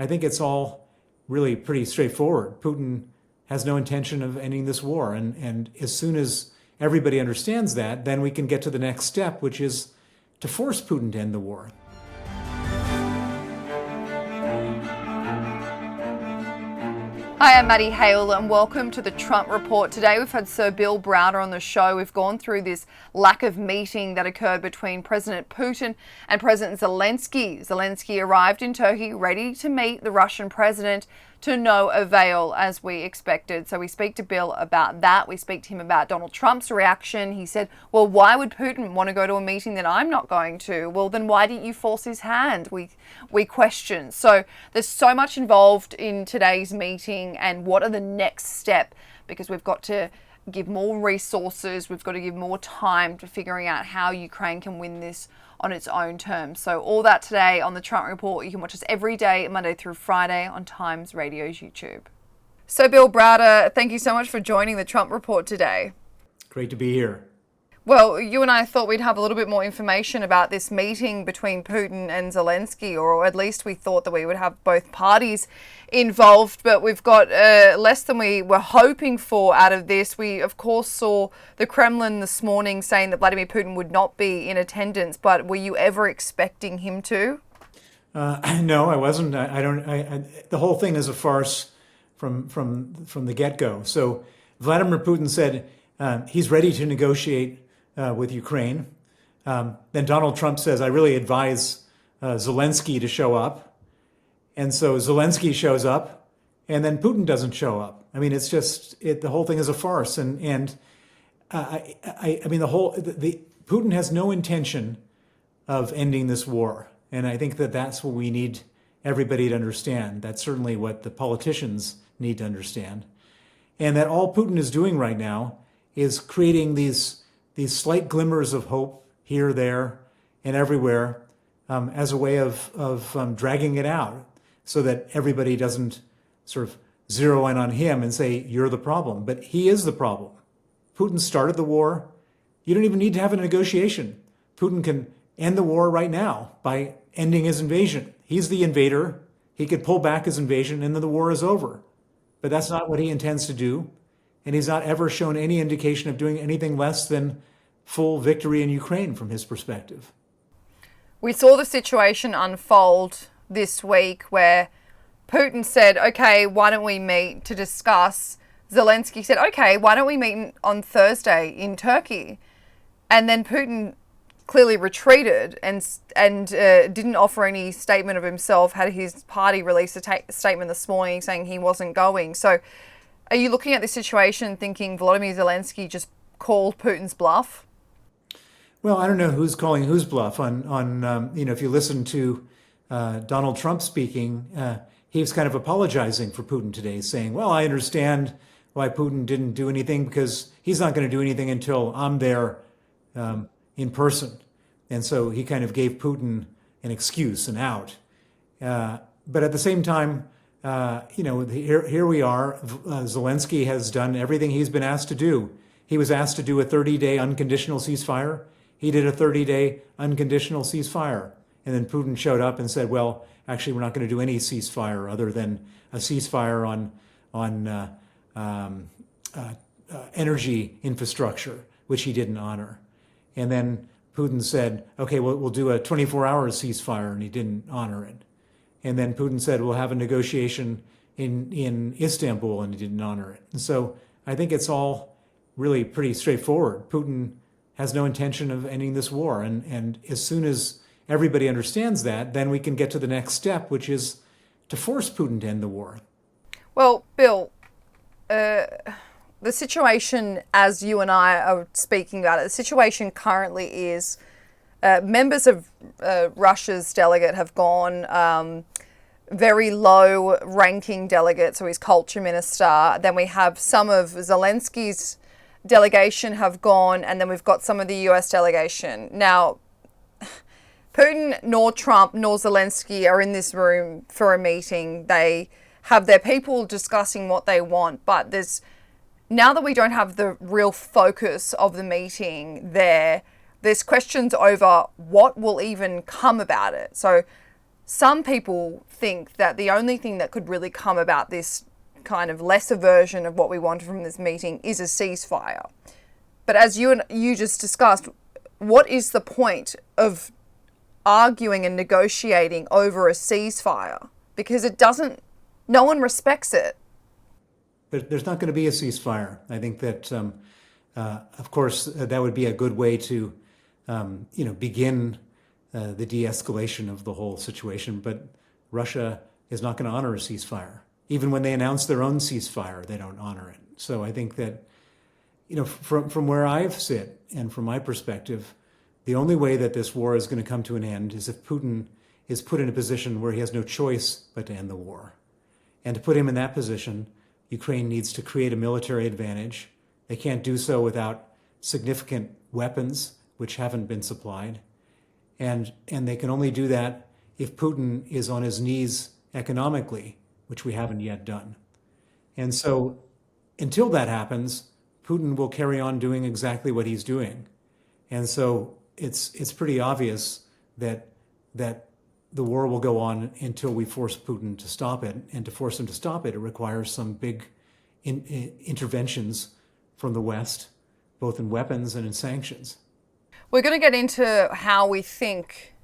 I think it's all really pretty straightforward. Putin has no intention of ending this war. And as soon as everybody understands that, then we can get to the next step, which is to force Putin to end the war. Hi, I'm Maddie, Hale, and welcome to the Trump Report. Today we've had Sir Bill Browder on the show. We've gone through this lack of meeting that occurred between President Putin and President Zelenskyy. Zelenskyy arrived in Turkey ready to meet the Russian president, to no avail, as we expected. So we speak to Bill about that. We speak to him about Donald Trump's reaction. He said, well, why would Putin want to go to a meeting that I'm not going to? Well, then why didn't you force his hand? We question. So there's so much involved in today's meeting, and what are the next step? Because we've got to give more resources. We've got to give more time to figuring out how Ukraine can win this on its own terms. So all that today on the Trump Report. You can watch us every day, Monday through Friday on Times Radio's YouTube. So Bill Browder, thank you so much for joining the Trump Report today. Great to be here. Well, you and I thought we'd have a little bit more information about this meeting between Putin and Zelenskyy, or at least we thought that we would have both parties involved, but we've got less than we were hoping for out of this. We, of course, saw the Kremlin this morning saying that Vladimir Putin would not be in attendance, but were you ever expecting him to? No, I wasn't. The whole thing is a farce from the get-go. So Vladimir Putin said he's ready to negotiate with Ukraine. Then Donald Trump says, I really advise Zelenskyy to show up. And so Zelenskyy shows up, and then Putin doesn't show up. I mean, it's just, the whole thing is a farce. And Putin has no intention of ending this war. And I think that that's what we need everybody to understand. That's certainly what the politicians need to understand. And that all Putin is doing right now is creating these slight glimmers of hope here, there, and everywhere as a way of dragging it out so that everybody doesn't sort of zero in on him and say, you're the problem. But he is the problem. Putin started the war. You don't even need to have a negotiation. Putin can end the war right now by ending his invasion. He's the invader. He could pull back his invasion and then the war is over. But that's not what he intends to do. And he's not ever shown any indication of doing anything less than full victory in Ukraine from his perspective. We saw the situation unfold this week where Putin said, okay, why don't we meet to discuss? Zelenskyy said, okay, why don't we meet on Thursday in Turkey? And then Putin clearly retreated and didn't offer any statement of himself, had his party release a statement this morning saying he wasn't going. So are you looking at this situation thinking Volodymyr Zelenskyy just called Putin's bluff? Well, I don't know who's calling whose bluff. If you listen to Donald Trump speaking, he was kind of apologizing for Putin today, saying, well, I understand why Putin didn't do anything because he's not going to do anything until I'm there in person. And so he kind of gave Putin an excuse, an out. But at the same time, here we are. Zelenskyy has done everything he's been asked to do. He was asked to do a 30-day unconditional ceasefire. He did a 30-day unconditional ceasefire. And then Putin showed up and said, well, actually, we're not going to do any ceasefire other than a ceasefire on energy infrastructure, which he didn't honor. And then Putin said, okay, we'll do a 24-hour ceasefire, and he didn't honor it. And then Putin said, we'll have a negotiation in Istanbul, and he didn't honor it. And so I think it's all really pretty straightforward. Putin has no intention of ending this war. And as soon as everybody understands that, then we can get to the next step, which is to force Putin to end the war. Well, Bill, the situation, as you and I are speaking about it, the situation currently is members of Russia's delegate have gone, very low-ranking delegate, so his culture minister. Then we have some of Zelenskyy's delegation have gone, and then we've got some of the US delegation. Now, Putin nor Trump nor Zelenskyy are in this room for a meeting. They have their people discussing what they want, but now that we don't have the real focus of the meeting there's questions over what will even come about it. So some people think that the only thing that could really come about this kind of lesser version of what we wanted from this meeting is a ceasefire. But as you just discussed, what is the point of arguing and negotiating over a ceasefire? Because no one respects it. But there's not going to be a ceasefire. I think that, of course, that would be a good way to, begin the de-escalation of the whole situation. But Russia is not going to honor a ceasefire. Even when they announce their own ceasefire, they don't honor it. So I think that, from where I sit and from my perspective, the only way that this war is going to come to an end is if Putin is put in a position where he has no choice but to end the war. And to put him in that position, Ukraine needs to create a military advantage. They can't do so without significant weapons, which haven't been supplied. And they can only do that if Putin is on his knees economically, which we haven't yet done. And so until that happens, Putin will carry on doing exactly what he's doing. And so it's pretty obvious that the war will go on until we force Putin to stop it. And to force him to stop it, it requires some big interventions from the West, both in weapons and in sanctions. We're going to get into how we think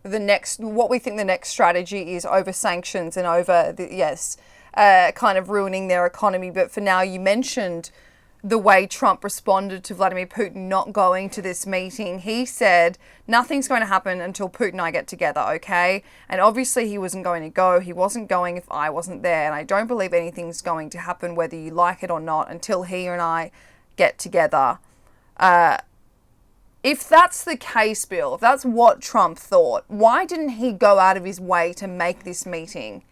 what we think the next strategy is over sanctions and over kind of ruining their economy. But for now, you mentioned the way Trump responded to Vladimir Putin not going to this meeting. He said, nothing's going to happen until Putin and I get together, okay? And obviously he wasn't going to go. He wasn't going if I wasn't there. And I don't believe anything's going to happen, whether you like it or not, until he and I get together. If that's the case, Bill, if that's what Trump thought, why didn't he go out of his way to make this meeting?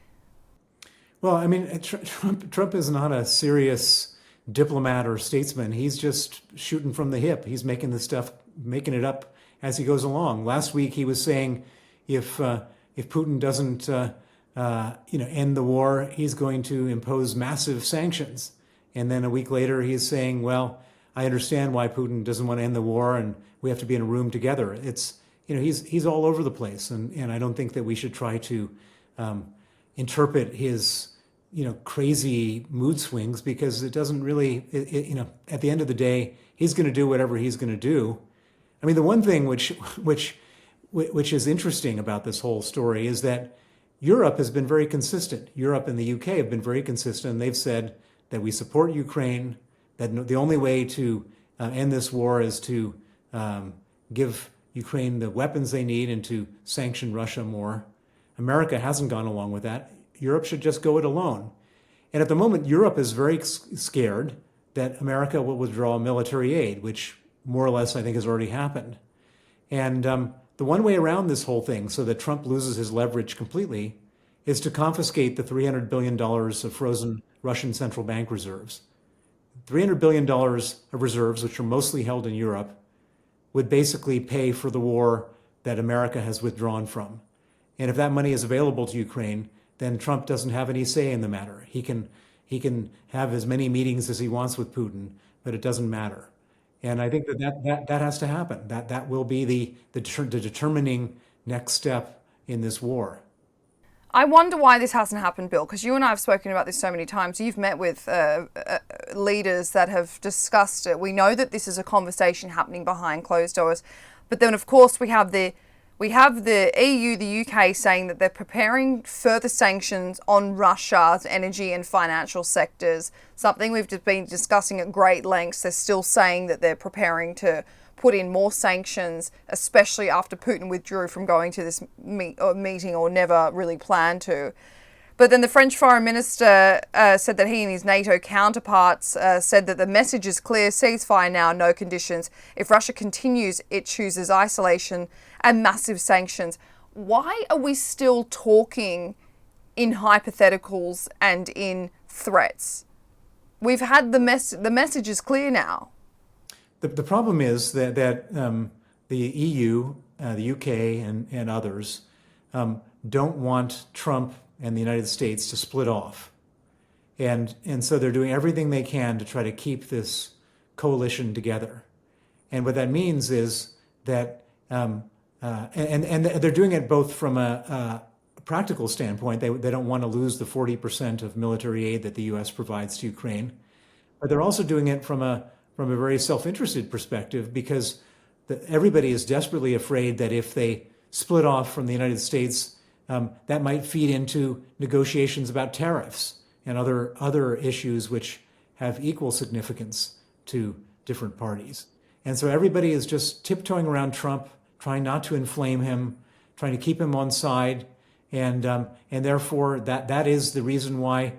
Well, I mean, Trump is not a serious diplomat or statesman. He's just shooting from the hip. He's making it up as he goes along. Last week he was saying if Putin doesn't end the war, he's going to impose massive sanctions. And then a week later he's saying, well, I understand why Putin doesn't want to end the war, and we have to be in a room together. It's he's all over the place, and I don't think that we should try to interpret his crazy mood swings, because it doesn't really, at the end of the day, he's going to do whatever he's going to do. I mean, the one thing which is interesting about this whole story is that Europe has been very consistent. Europe and the UK have been very consistent. They've said that we support Ukraine, that the only way to end this war is to give Ukraine the weapons they need and to sanction Russia more. America hasn't gone along with that. Europe should just go it alone. And at the moment, Europe is very scared that America will withdraw military aid, which more or less I think has already happened. And the one way around this whole thing, so that Trump loses his leverage completely, is to confiscate the $300 billion of frozen Russian central bank reserves. $300 billion of reserves, which are mostly held in Europe, would basically pay for the war that America has withdrawn from. And if that money is available to Ukraine, then Trump doesn't have any say in the matter. He can have as many meetings as he wants with Putin, but it doesn't matter. And I think that has to happen. That will be the determining next step in this war. I wonder why this hasn't happened, Bill, because you and I have spoken about this so many times. You've met with leaders that have discussed it. We know that this is a conversation happening behind closed doors. But then, of course, we have the EU, the UK saying that they're preparing further sanctions on Russia's energy and financial sectors, something we've just been discussing at great lengths. They're still saying that they're preparing to put in more sanctions, especially after Putin withdrew from going to this meeting or never really planned to. But then the French foreign minister said that he and his NATO counterparts said that the message is clear: ceasefire now, no conditions. If Russia continues, it chooses isolation and massive sanctions. Why are we still talking in hypotheticals and in threats? We've had the message is clear now. The problem is that the EU, the UK, and others don't want Trump and the United States to split off. And so they're doing everything they can to try to keep this coalition together. And what that means is that, and they're doing it both from practical standpoint, they don't want to lose the 40% of military aid that the U.S. provides to Ukraine. But they're also doing it from a very self-interested perspective, because everybody is desperately afraid that if they split off from the United States, that might feed into negotiations about tariffs and other issues which have equal significance to different parties. And so everybody is just tiptoeing around Trump, trying not to inflame him, trying to keep him on side, and therefore that is the reason why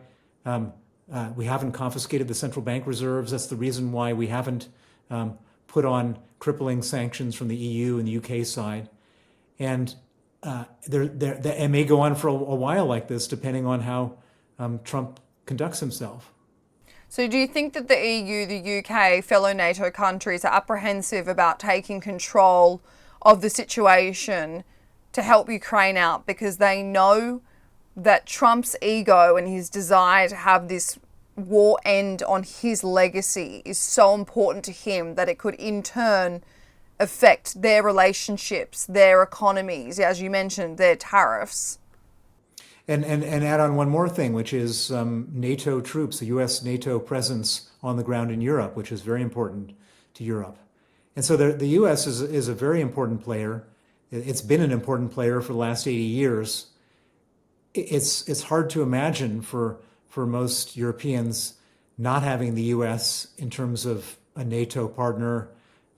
we haven't confiscated the central bank reserves. That's the reason why we haven't put on crippling sanctions from the EU and the UK side. And it may go on for a while like this, depending on how Trump conducts himself. So do you think that the EU, the UK, fellow NATO countries are apprehensive about taking control of the situation to help Ukraine out because they know that Trump's ego and his desire to have this war end on his legacy is so important to him that it could in turn affect their relationships, their economies, as you mentioned, their tariffs? And add on one more thing, which is NATO troops, the U.S. NATO presence on the ground in Europe, which is very important to Europe. And so the U.S. is a very important player. It's been an important player for the last 80 years. It's hard to imagine for most Europeans not having the U.S. in terms of a NATO partner,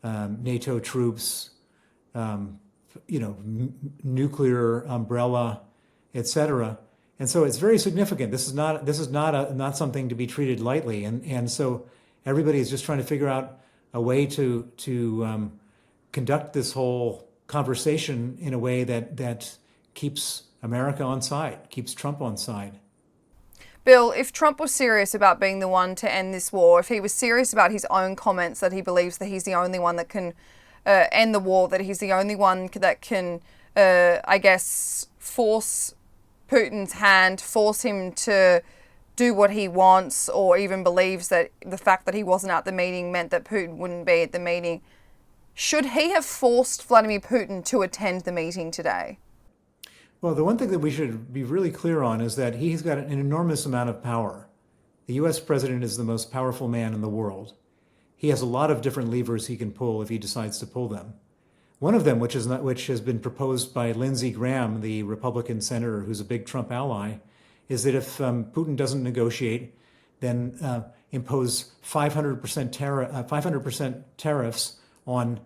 NATO troops, nuclear umbrella, etc. And so it's very significant. This is not something to be treated lightly. And so everybody is just trying to figure out a way to conduct this whole conversation in a way that keeps America on side, keeps Trump on side. Bill, if Trump was serious about being the one to end this war, if he was serious about his own comments that he believes that he's the only one that can end the war, that he's the only one that can, force Putin's hand, force him to do what he wants, or even believes that the fact that he wasn't at the meeting meant that Putin wouldn't be at the meeting, should he have forced Vladimir Putin to attend the meeting today? Well, the one thing that we should be really clear on is that he's got an enormous amount of power. The U.S. president is the most powerful man in the world. He has a lot of different levers he can pull if he decides to pull them. One of them, which has been proposed by Lindsey Graham, the Republican senator who's a big Trump ally, is that if Putin doesn't negotiate, then impose 500% tariffs on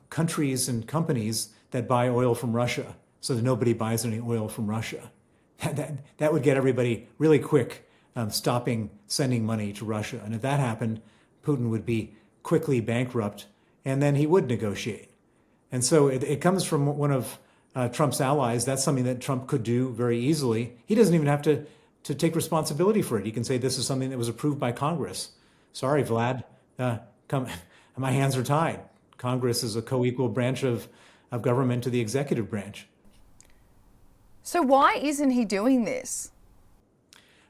countries and companies that buy oil from Russia, so that nobody buys any oil from Russia. That would get everybody really quick stopping sending money to Russia. And if that happened, Putin would be quickly bankrupt, and then he would negotiate. And so it comes from one of Trump's allies. That's something that Trump could do very easily. He doesn't even have to take responsibility for it. He can say this is something that was approved by Congress. Sorry, Vlad, my hands are tied. Congress is a co-equal branch of government to the executive branch. So why isn't he doing this?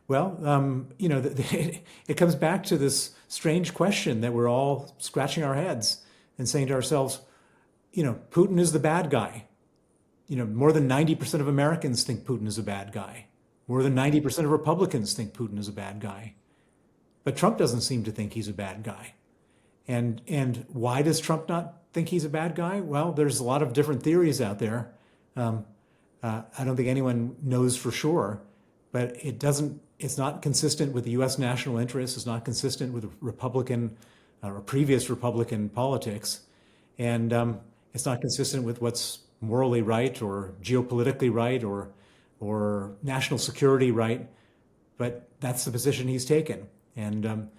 Well, it comes back to this strange question that we're all scratching our heads and saying to ourselves, Putin is the bad guy. More than 90% of Americans think Putin is a bad guy. More than 90% of Republicans think Putin is a bad guy. But Trump doesn't seem to think he's a bad guy. And why does Trump not think he's a bad guy? Well, there's a lot of different theories out there. I don't think anyone knows for sure, but it's not consistent with the U.S. national interest. It's not consistent with Republican or previous Republican politics. And it's not consistent with what's morally right or geopolitically right or national security right. But that's the position he's taken. And,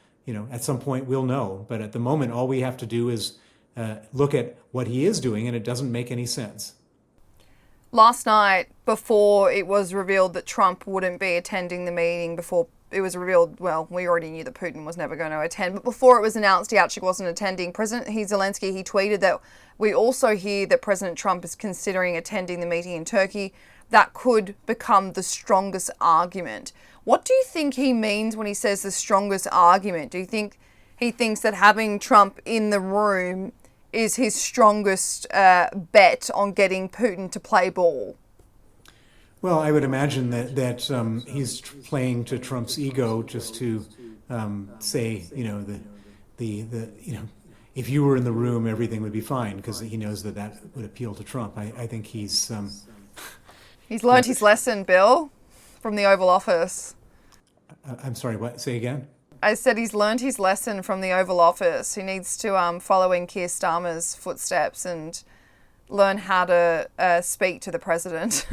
at some point we'll know. But at the moment, all we have to do is look at what he is doing, and it doesn't make any sense. Last night, before it was revealed that Trump wouldn't be attending the meeting, before it was revealed, well, we already knew that Putin was never going to attend, but before it was announced he actually wasn't attending, President Zelenskyy, he tweeted that we also hear that President Trump is considering attending the meeting in Turkey. That could become the strongest argument. What do you think he means when he says the strongest argument? Do you think he thinks that having Trump in the room is his strongest bet on getting Putin to play ball? Well, I would imagine that he's playing to Trump's ego just to say, if you were in the room, everything would be fine, because he knows that would appeal to Trump. I think he's learned his lesson, Bill, from the Oval Office. I'm sorry, what? Say again? I said he's learned his lesson from the Oval Office. He needs to follow in Keir Starmer's footsteps and learn how to speak to the president.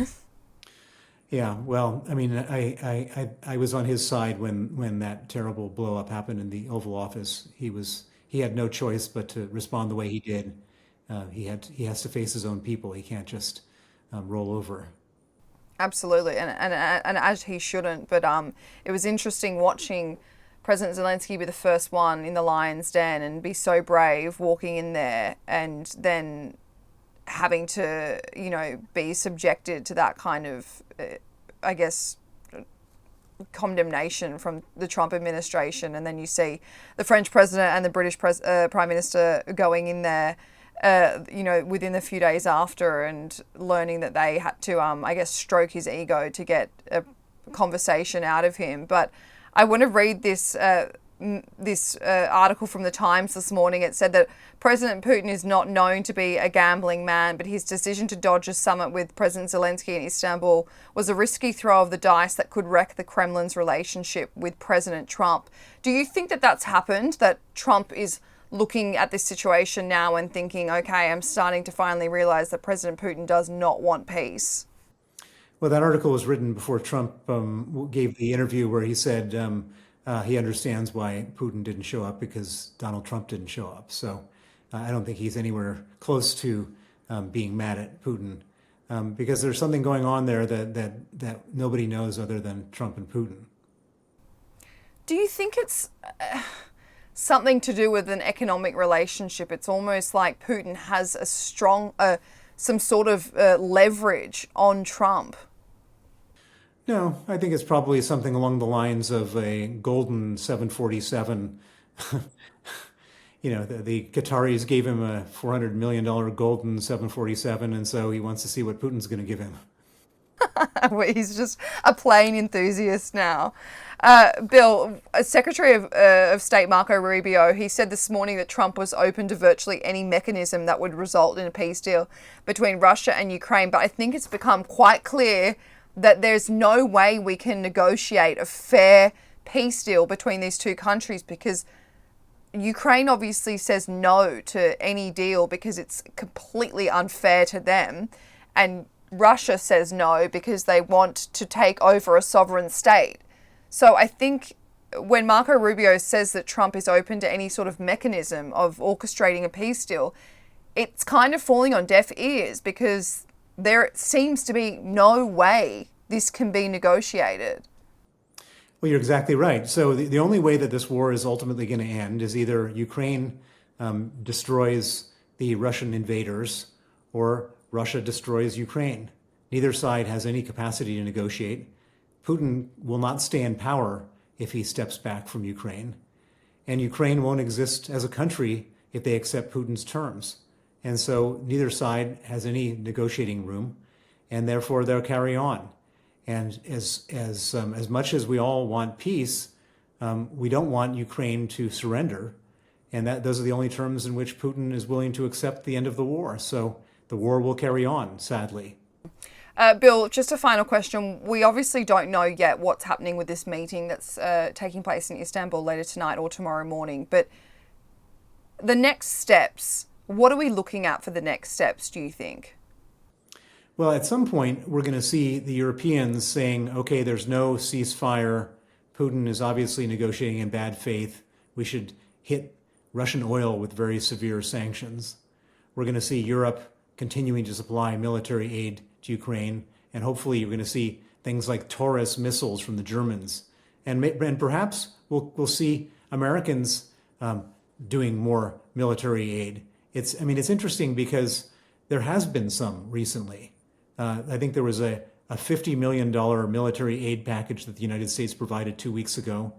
Yeah, well, I mean, I was on his side when that terrible blow up happened in the Oval Office. He had no choice but to respond the way he did. He has to face his own people. He can't just roll over. Absolutely, and as he shouldn't. But it was interesting watching President Zelenskyy be the first one in the lion's den and be so brave walking in there, and then having to, be subjected to that kind of, I guess, condemnation from the Trump administration. And then you see the French president and the British prime minister going in there, within a few days after, and learning that they had to, I guess, stroke his ego to get a conversation out of him. But I want to read this article from the Times this morning. It said that President Putin is not known to be a gambling man, but his decision to dodge a summit with President Zelenskyy in Istanbul was a risky throw of the dice that could wreck the Kremlin's relationship with President Trump. Do you think that that's happened, that Trump is looking at this situation now and thinking, okay, I'm starting to finally realize that President Putin does not want peace? Well, that article was written before Trump gave the interview where he said he understands why Putin didn't show up, because Donald Trump didn't show up. So I don't think he's anywhere close to being mad at Putin, because there's something going on there that nobody knows other than Trump and Putin. Do you think it's something to do with an economic relationship? It's almost like Putin has a strong, some sort of leverage on Trump. No, I think it's probably something along the lines of a golden 747. The Qataris gave him a $400 million golden 747, and so he wants to see what Putin's going to give him. He's just a plane enthusiast now. Bill, Secretary of State Marco Rubio, he said this morning that Trump was open to virtually any mechanism that would result in a peace deal between Russia and Ukraine. But I think it's become quite clear that there's no way we can negotiate a fair peace deal between these two countries, because Ukraine obviously says no to any deal because it's completely unfair to them, and Russia says no because they want to take over a sovereign state. So I think when Marco Rubio says that Trump is open to any sort of mechanism of orchestrating a peace deal, it's kind of falling on deaf ears, because there seems to be no way this can be negotiated. Well, you're exactly right. So the only way that this war is ultimately going to end is either Ukraine destroys the Russian invaders, or Russia destroys Ukraine. Neither side has any capacity to negotiate. Putin will not stay in power if he steps back from Ukraine. And Ukraine won't exist as a country if they accept Putin's terms. And so neither side has any negotiating room, and therefore they'll carry on. And as much as we all want peace, we don't want Ukraine to surrender. And those are the only terms in which Putin is willing to accept the end of the war. So the war will carry on, sadly. Bill, just a final question. We obviously don't know yet what's happening with this meeting that's taking place in Istanbul later tonight or tomorrow morning. But the next steps, what are we looking at for the next steps, do you think? Well, at some point, we're going to see the Europeans saying, okay, there's no ceasefire. Putin is obviously negotiating in bad faith. We should hit Russian oil with very severe sanctions. We're going to see Europe continuing to supply military aid to Ukraine, and hopefully you're going to see things like Taurus missiles from the Germans, and perhaps we'll see Americans doing more military aid. It's interesting because there has been some recently. I think there was a $50 million military aid package that the United States provided 2 weeks ago,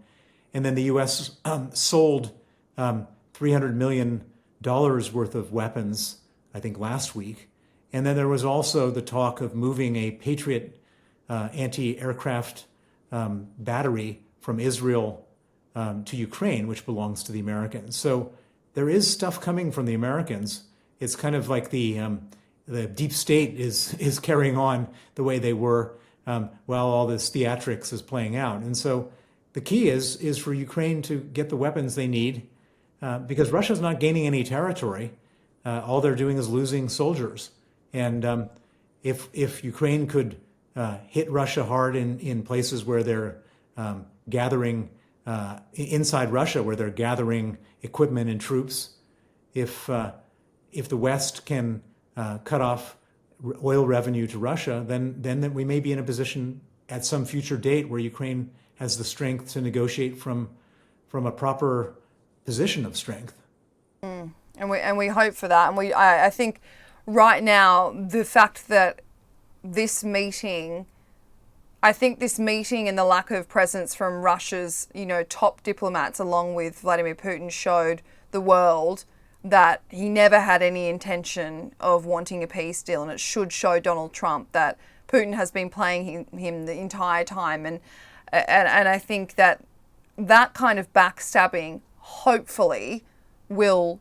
and then the U.S. sold $300 million worth of weapons, I think, last week. And then there was also the talk of moving a Patriot anti-aircraft battery from Israel to Ukraine, which belongs to the Americans. So there is stuff coming from the Americans. It's kind of like the deep state is carrying on the way they were while all this theatrics is playing out. And so the key is for Ukraine to get the weapons they need, because Russia's not gaining any territory. All they're doing is losing soldiers. And if Ukraine could hit Russia hard in places where they're gathering inside Russia, where they're gathering equipment and troops, if the West can cut off oil revenue to Russia, then we may be in a position at some future date where Ukraine has the strength to negotiate from a proper position of strength. And we hope for that. And I think right now the fact that this meeting and the lack of presence from Russia's, top diplomats, along with Vladimir Putin, showed the world that he never had any intention of wanting a peace deal. And it should show Donald Trump that Putin has been playing him the entire time. And I think that kind of backstabbing hopefully will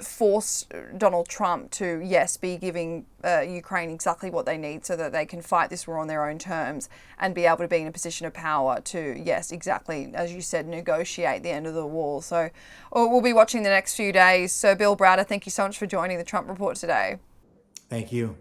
force Donald Trump to, yes, be giving Ukraine exactly what they need so that they can fight this war on their own terms and be able to be in a position of power to, yes, exactly, as you said, negotiate the end of the war. So we'll be watching the next few days. So Bill Browder, thank you so much for joining the Trump Report today. Thank you.